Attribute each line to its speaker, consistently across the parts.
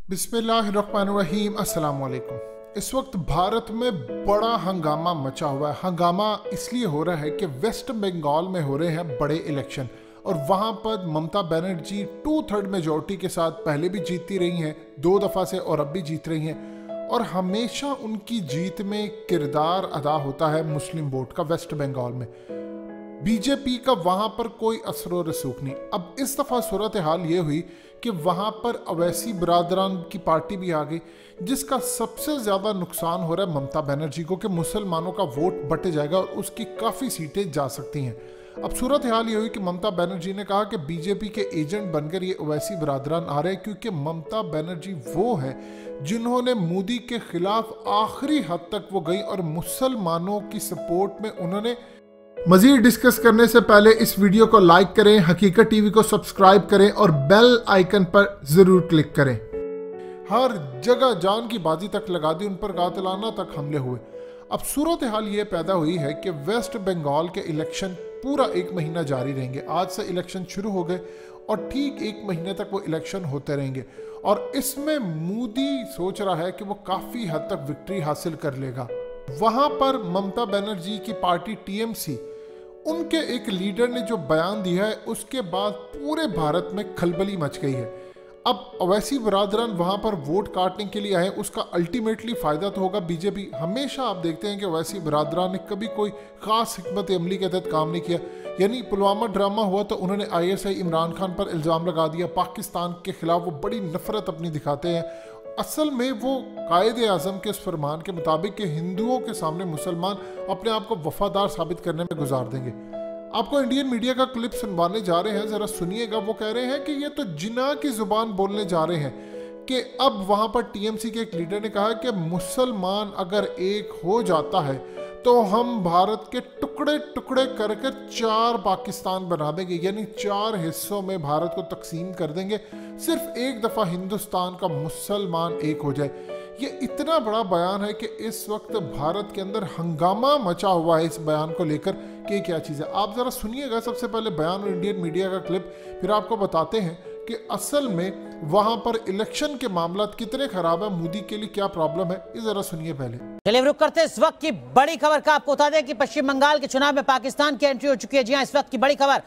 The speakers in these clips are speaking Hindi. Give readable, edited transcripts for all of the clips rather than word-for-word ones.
Speaker 1: बिस्मिल्लाहिर्रहमानिर्रहीम, अस्सलाम वालेकुम। इस वक्त भारत में बड़ा हंगामा मचा हुआ है। हंगामा इसलिए हो रहा है कि वेस्ट बंगाल में हो रहे हैं बड़े इलेक्शन और वहाँ पर ममता बनर्जी 2/3 मेजॉरिटी के साथ पहले भी जीतती रही हैं 2 दफ़ा से और अब भी जीत रही हैं और हमेशा उनकी जीत में किरदार अदा होता है मुस्लिम वोट का। वेस्ट बंगाल में बीजेपी का वहाँ पर कोई असर व रसूख नहीं। अब इस दफ़ा सूरत हाल ये हुई कि वहाँ पर अवैसी बिरादरान की पार्टी भी आ गई, जिसका सबसे ज़्यादा नुकसान हो रहा है ममता बनर्जी को कि मुसलमानों का वोट बट जाएगा और उसकी काफ़ी सीटें जा सकती हैं। अब सूरत हाल ये हुई कि ममता बनर्जी ने कहा कि बीजेपी के एजेंट बनकर ये अवैसी बिरादरान आ रहे हैं, क्योंकि ममता बनर्जी वो है जिन्होंने मोदी के खिलाफ आखिरी हद तक वो गई और मुसलमानों की सपोर्ट में उन्होंने। मजीद डिस्कस करने से पहले इस वीडियो को लाइक करें, हकीकत टीवी को सब्सक्राइब करें और बेल आइकन पर जरूर क्लिक करें। हर जगह जान की बाजी तक लगा दी, उन पर कातिलाना तक हमले हुए। अब सूरत हाल ये पैदा हुई है कि वेस्ट बंगाल के इलेक्शन पूरा 1 महीना जारी रहेंगे। आज से इलेक्शन शुरू हो गए और ठीक 1 महीने तक वो इलेक्शन होते रहेंगे और इसमें मोदी सोच रहा है कि वो काफ़ी हद तक विक्ट्री हासिल कर लेगा। वहाँ पर ममता बनर्जी की पार्टी टीएमसी, उनके एक लीडर ने जो बयान दिया है उसके बाद पूरे भारत में खलबली मच गई है। अब अवैसी बिरादरान वहाँ पर वोट काटने के लिए आए, उसका अल्टीमेटली फ़ायदा तो होगा बीजेपी। हमेशा आप देखते हैं कि अवैसी बिरादरान ने कभी कोई ख़ास हिकमत अमली के तहत काम नहीं किया। यानी पुलवामा ड्रामा हुआ तो उन्होंने ISI इमरान खान पर इल्ज़ाम लगा दिया, पाकिस्तान के ख़िलाफ़ वो बड़ी नफ़रत अपनी दिखाते हैं। असल में वो कायदे आज़म के इस फरमान के मुताबिक कि हिंदुओं के सामने मुसलमान अपने आप को वफादार साबित करने में गुजार देंगे। आपको इंडियन मीडिया का क्लिप सुनवाने जा रहे हैं, ज़रा सुनिएगा। वो कह रहे हैं कि ये तो जिना की ज़ुबान बोलने जा रहे हैं कि अब वहाँ पर टीएमसी के एक लीडर ने कहा कि मुसलमान अगर एक हो जाता है तो हम भारत के टुकड़े टुकड़े कर 4 पाकिस्तान बना देंगे, यानी 4 हिस्सों में भारत को तकसीम कर देंगे, सिर्फ एक दफ़ा हिंदुस्तान का मुसलमान एक हो जाए। ये इतना बड़ा बयान है कि इस वक्त भारत के अंदर हंगामा मचा हुआ है इस बयान को लेकर कि क्या चीज़ है। आप ज़रा सुनिएगा सबसे पहले बयान और इंडियन मीडिया का क्लिप, फिर आपको बताते हैं कि असल में वहां पर इलेक्शन के मामला कितने खराब है, मोदी के लिए क्या प्रॉब्लम है, ये जरा सुनिए पहले।
Speaker 2: चलिए रुक करते हैं इस वक्त की बड़ी खबर का। आपको बता दें कि पश्चिम बंगाल के चुनाव में पाकिस्तान की एंट्री हो चुकी है। जी हां, इस वक्त की बड़ी खबर,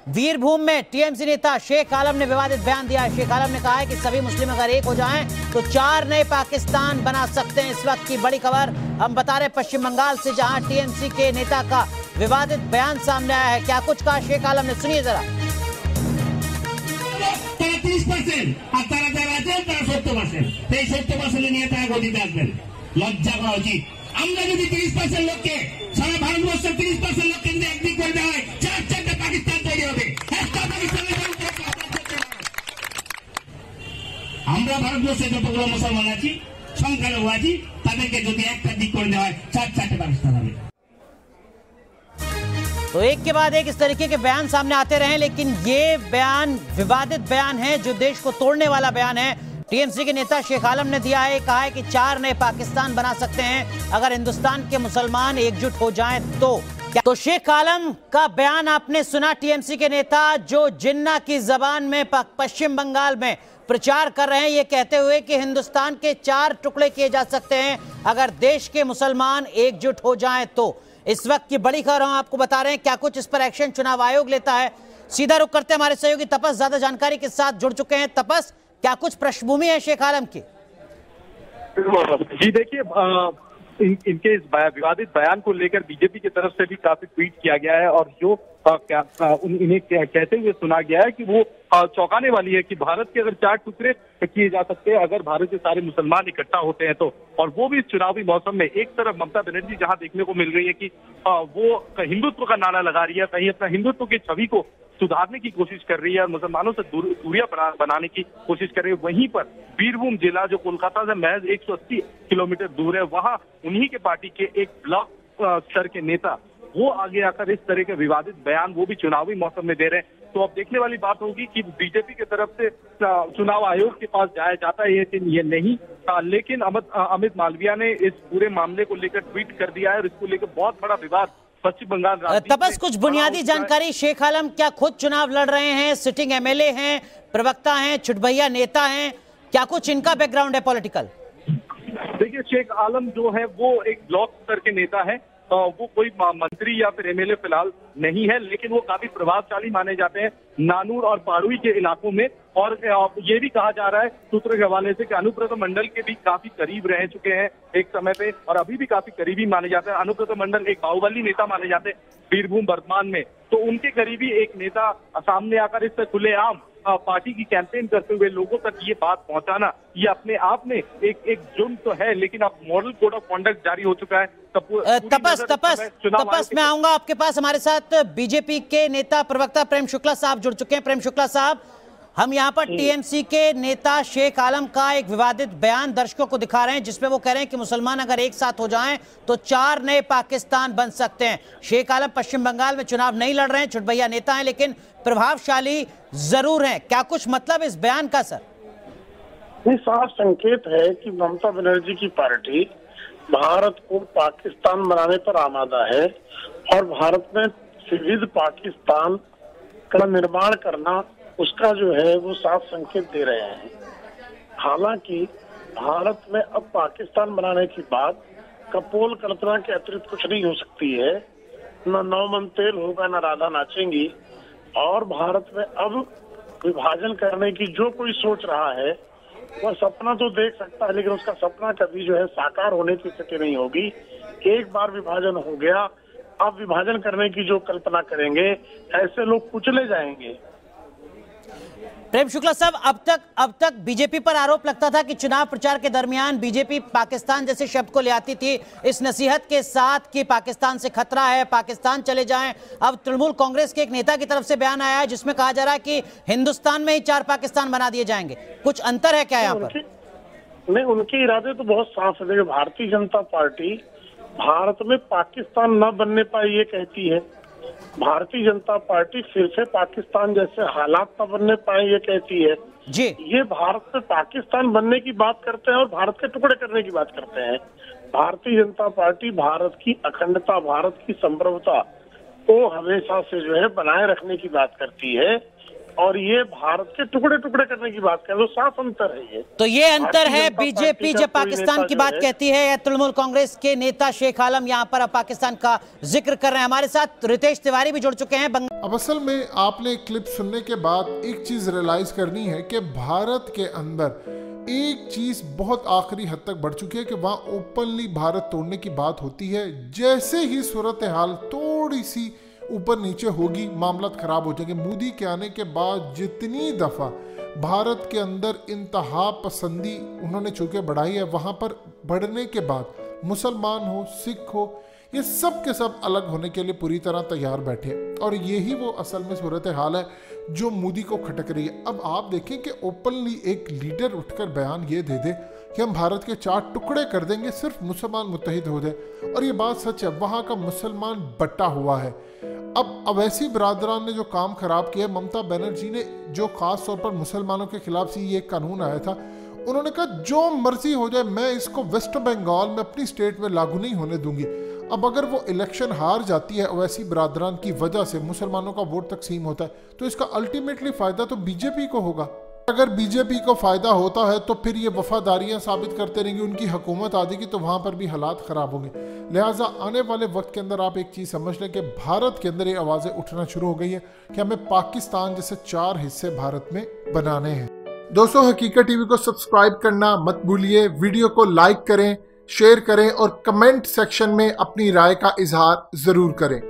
Speaker 2: वीरभूम में टीएमसी नेता शेख आलम ने विवादित बयान दिया है। शेख आलम ने कहा है कि सभी मुस्लिम अगर एक हो जाएं तो 4 नए पाकिस्तान बना सकते हैं। इस वक्त की बड़ी खबर हम बता रहे पश्चिम बंगाल से, जहां टीएमसी के नेता का विवादित बयान सामने आया है। क्या कुछ कहा शेख आलम ने, सुनिए जरा।
Speaker 3: 30% আর তারা যারা আছেন তারা 70%, এই 70% নিয়ে তারা গদিতে আসবেন। লজ্জা করা উচিত। আমরা যদি 30% লোককে সারা ভারতবর্ষের 30% লোককে যদি একদিক করে দেওয়া হয়, 4-4টা পাকিস্তান তৈরি হবে। একটা পাকিস্তানের আমরা ভারতবর্ষে যতগুলো মুসলমান আছি, সংখ্যালঘু আছি, তাদেরকে যদি একটা দিক করে দেওয়া হয় 4-4টা পাকিস্তান হবে।
Speaker 2: तो एक के बाद एक इस तरीके के बयान सामने आते रहे, लेकिन ये बयान विवादित बयान है, जो देश को तोड़ने वाला बयान है। टीएमसी के नेता शेख आलम ने दिया है, कहा है कि 4 नए पाकिस्तान बना सकते हैं अगर हिंदुस्तान के मुसलमान एकजुट हो जाएं तो। तो शेख आलम का बयान आपने सुना, टीएमसी के नेता जो जिन्ना की जबान में पश्चिम बंगाल में प्रचार कर रहे हैं, ये कहते हुए कि हिंदुस्तान के 4 टुकड़े किए जा सकते हैं अगर देश के मुसलमान एकजुट हो जाएं तो। इस वक्त की बड़ी खबर हम आपको बता रहे हैं, क्या कुछ इस पर एक्शन चुनाव आयोग लेता है। सीधा रुख करते हैं, हमारे सहयोगी तपस ज्यादा जानकारी के साथ जुड़ चुके हैं। तपस, क्या कुछ पृष्ठभूमि है शेख आलम की?
Speaker 4: जी देखिए, इनके इस विवादित बयान को लेकर बीजेपी की तरफ से भी काफी ट्वीट किया गया है और जो इन्हें कहते हुए सुना गया है कि वो चौंकाने वाली है कि भारत के अगर 4 टुकड़े किए जा सकते हैं अगर भारत के सारे मुसलमान इकट्ठा होते हैं तो। और वो भी इस चुनावी मौसम में एक तरफ ममता बनर्जी जहां देखने को मिल रही है कि वो हिंदुत्व का नारा लगा रही है, कहीं अपना हिंदुत्व की छवि को सुधारने की कोशिश कर रही है और मुसलमानों से दूरियां बनाने की कोशिश कर रही है। वहीं पर वीरभूम जिला जो कोलकाता से महज 180 किलोमीटर दूर है, वहां उन्हीं के पार्टी के एक ब्लॉक स्तर के नेता वो आगे आकर इस तरह के विवादित बयान वो भी चुनावी मौसम में दे रहे हैं। तो अब देखने वाली बात होगी कि बीजेपी की तरफ से चुनाव आयोग के पास जाया जाता है ये नहीं, लेकिन अमित मालविया ने इस पूरे मामले को लेकर ट्वीट कर दिया है और इसको लेकर बहुत बड़ा विवाद पश्चिम बंगाल।
Speaker 2: तपस, कुछ बुनियादी जानकारी, शेख आलम क्या खुद चुनाव लड़ रहे हैं, सिटिंग MLA हैं, प्रवक्ता हैं, छुटभैया नेता हैं, क्या कुछ इनका बैकग्राउंड है पॉलिटिकल?
Speaker 4: देखिए, शेख आलम जो है वो एक ब्लॉक स्तर के नेता है, वो कोई मंत्री या फिर एमएलए फिलहाल नहीं है, लेकिन वो काफी प्रभावशाली माने जाते हैं नानूर और पारुई के इलाकों में। और ये भी कहा जा रहा है सूत्रों के हवाले से कि अनुब्रत मंडल के भी काफी करीब रह चुके हैं एक समय पे, और अभी भी काफी करीबी माने जाते हैं। अनुब्रत मंडल एक बाहुबली नेता माने जाते हैं बीरभूम वर्तमान में, तो उनके करीबी एक नेता सामने आकर इस खुलेआम पार्टी की कैंपेन करते हुए लोगों तक ये बात पहुंचाना, ये अपने आप में एक जुर्म तो है, लेकिन अब मॉडल कोड ऑफ कॉन्डक्ट जारी हो चुका है।
Speaker 2: तपस मैं आऊंगा आपके पास। हमारे साथ बीजेपी के नेता प्रवक्ता प्रेम शुक्ला साहब जुड़ चुके हैं। प्रेम शुक्ला साहब, हम यहाँ पर टीएमसी के नेता शेख आलम का एक विवादित बयान दर्शकों को दिखा रहे हैं, जिसमें वो कह रहे हैं कि मुसलमान अगर एक साथ हो जाएं तो 4 नए पाकिस्तान बन सकते हैं। शेख आलम पश्चिम बंगाल में चुनाव नहीं लड़ रहे हैं, छुटभैया नेता हैं, लेकिन प्रभावशाली जरूर हैं। क्या कुछ मतलब इस बयान का सर?
Speaker 5: ये साफ संकेत है कि ममता बनर्जी की पार्टी भारत को पाकिस्तान बनाने पर आमादा है और भारत में विविध पाकिस्तान का निर्माण करना, उसका जो है वो साफ संकेत दे रहे हैं। हालांकि भारत में अब पाकिस्तान बनाने की बात कपोल कल्पना के अतिरिक्त कुछ नहीं हो सकती है। न नौ मन तेल होगा, न राधा नाचेंगी। और भारत में अब विभाजन करने की जो कोई सोच रहा है वह सपना तो देख सकता है, लेकिन उसका सपना कभी जो है साकार होने की स्थिति नहीं होगी। एक बार विभाजन हो गया, अब विभाजन करने की जो कल्पना करेंगे ऐसे लोग कुचले जाएंगे।
Speaker 2: प्रेम शुक्ला साहब, अब तक बीजेपी पर आरोप लगता था कि चुनाव प्रचार के दरमियान बीजेपी पाकिस्तान जैसे शब्द को ले आती थी इस नसीहत के साथ कि पाकिस्तान से खतरा है, पाकिस्तान चले जाएं। अब तृणमूल कांग्रेस के एक नेता की तरफ से बयान आया है जिसमें कहा जा रहा है कि हिंदुस्तान में ही 4 पाकिस्तान बना दिए जाएंगे। कुछ अंतर है क्या यहाँ पर?
Speaker 5: नहीं, उनके इरादे तो बहुत साफ है। भारतीय जनता पार्टी भारत में पाकिस्तान न बनने पाए ये कहती है, भारतीय जनता पार्टी फिर से पाकिस्तान जैसे हालात न बनने पाए ये कहती है
Speaker 2: जी।
Speaker 5: ये भारत में पाकिस्तान बनने की बात करते हैं और भारत के टुकड़े करने की बात करते हैं। भारतीय जनता पार्टी भारत की अखंडता, भारत की संप्रभुता को हमेशा से जो है बनाए रखने की बात करती है, और ये भारत के टुकड़े टुकड़े करने की बात कर, साफ अंतर है ये।
Speaker 2: तो ये अंतर है, बीजेपी जब पाकिस्तान की बात कहती है, या तृणमूल कांग्रेस के नेता शेख आलम यहाँ पर अब पाकिस्तान का जिक्र कर रहे हैं। हमारे साथ रितेश तिवारी भी जुड़ चुके हैं।
Speaker 1: अब असल में आपने क्लिप सुनने के बाद एक चीज रियलाइज करनी है कि भारत के अंदर एक चीज बहुत आखिरी हद तक बढ़ चुकी है कि वहां ओपनली भारत तोड़ने की बात होती है। जैसे ही सूरत हाल थोड़ी सी ऊपर नीचे होगी, मामला खराब हो जाएंगे। मोदी के आने के बाद जितनी दफा भारत के अंदर इंतहा पसंदी उन्होंने चूंकि बढ़ाई है, वहां पर बढ़ने के बाद मुसलमान हो, सिख हो, ये सब के सब अलग होने के लिए पूरी तरह तैयार बैठे। और यही वो असल में सूरत हाल है जो मोदी को खटक रही है। अब आप देखें कि ओपनली एक लीडर उठकर बयान ये दे दे कि हम भारत के 4 टुकड़े कर देंगे सिर्फ मुसलमान मुत्तहिद हो जाए। और ये बात सच है, वहाँ का मुसलमान बटा हुआ है। अब अवैसी बरादरान ने जो काम खराब किया, ममता बनर्जी ने जो खास तौर पर मुसलमानों के खिलाफ से ये कानून आया था, उन्होंने कहा जो मर्जी हो जाए मैं इसको वेस्ट बंगाल में अपनी स्टेट में लागू नहीं होने दूंगी। अब अगर वो इलेक्शन हार जाती है अवैसी बरादरान की वजह से, मुसलमानों का वोट तकसीम होता है, तो इसका अल्टीमेटली फायदा तो बीजेपी को होगा। अगर बीजेपी को फायदा होता है तो फिर ये वफादारियां साबित करते रहेंगे, उनकी हुकूमत आएगी तो वहां पर भी हालात खराब होंगे। लिहाजा आने वाले वक्त के अंदर आप एक चीज समझ लें कि भारत के अंदर ये आवाजें उठना शुरू हो गई है कि हमें पाकिस्तान जैसे 4 हिस्से भारत में बनाने हैं। दोस्तों, हकीकत टीवी को सब्सक्राइब करना मत भूलिए, वीडियो को लाइक करें, शेयर करें और कमेंट सेक्शन में अपनी राय का इजहार जरूर करें।